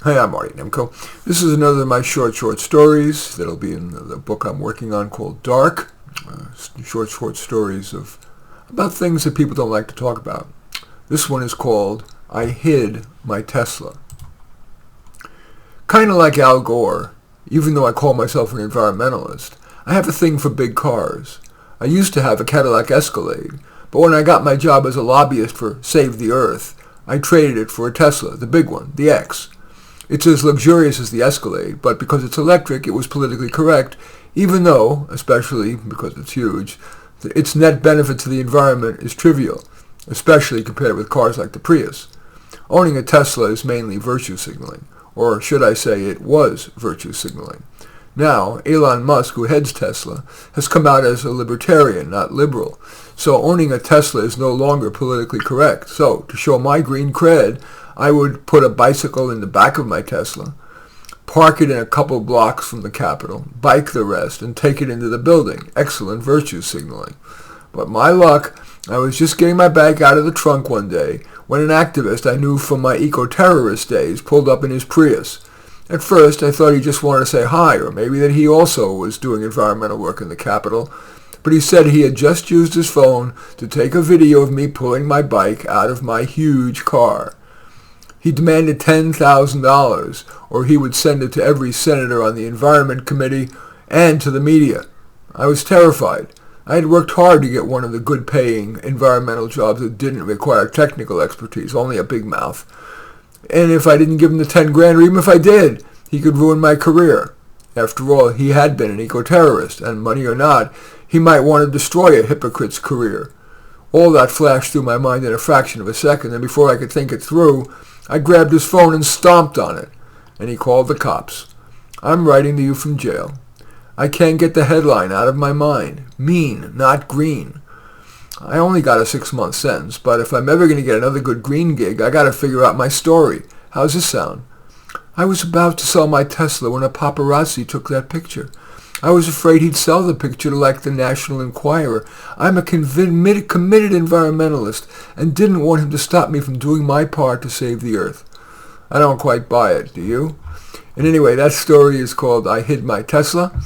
Hi, I'm Marty Nemko. This is another of my short stories that'll be in the book I'm working on called Dark. Short stories about things that people don't like to talk about. This one is called I Hid My Tesla. Kind of like Al Gore, even though I call myself an environmentalist, I have a thing for big cars. I used to have a Cadillac Escalade, but when I got my job as a lobbyist for Save the Earth, I traded it for a Tesla, the big one, the X. It's as luxurious as the Escalade, but because it's electric, it was politically correct, even though, especially because it's huge, its net benefit to the environment is trivial, especially compared with cars like the Prius. Owning a Tesla is mainly virtue signaling, or should I say it was virtue signaling. Now, Elon Musk, who heads Tesla, has come out as a libertarian, not liberal, so owning a Tesla is no longer politically correct. So, to show my green cred, I would put a bicycle in the back of my Tesla, park it in a couple blocks from the Capitol, bike the rest, and take it into the building. Excellent virtue signaling. But my luck, I was just getting my bag out of the trunk one day when an activist I knew from my eco-terrorist days pulled up in his Prius. At first, I thought he just wanted to say hi, or maybe that he also was doing environmental work in the Capitol, but he said he had just used his phone to take a video of me pulling my bike out of my huge car. He demanded $10,000, or he would send it to every senator on the Environment Committee and to the media. I was terrified. I had worked hard to get one of the good-paying environmental jobs that didn't require technical expertise, only a big mouth. And if I didn't give him the 10 grand, or even if I did, he could ruin my career. After all, he had been an eco-terrorist, and money or not, he might want to destroy a hypocrite's career. All that flashed through my mind in a fraction of a second, and before I could think it through, I grabbed his phone and stomped on it, and he called the cops. I'm writing to you from jail. I can't get the headline out of my mind. Mean, not green. I only got a 6-month sentence, but if I'm ever going to get another good green gig, I got to figure out my story. How's this sound? I was about to sell my Tesla when a paparazzi took that picture. I was afraid he'd sell the picture to like the National Enquirer. I'm a committed environmentalist and didn't want him to stop me from doing my part to save the Earth. I don't quite buy it, do you? And anyway, that story is called I Hid My Tesla.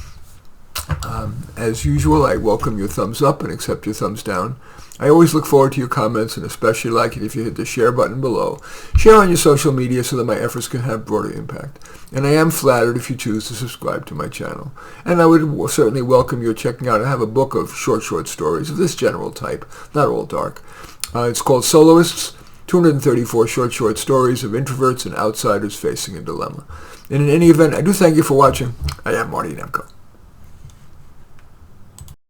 As usual, I welcome your thumbs up and accept your thumbs down. I always look forward to your comments and especially like it if you hit the share button below. Share on your social media so that my efforts can have broader impact. And I am flattered if you choose to subscribe to my channel. And I would certainly welcome your checking out. I have a book of short stories of this general type, not all dark. It's called Soloists, 234 short stories of introverts and outsiders facing a dilemma. And in any event, I do thank you for watching. I am Marty Nemko.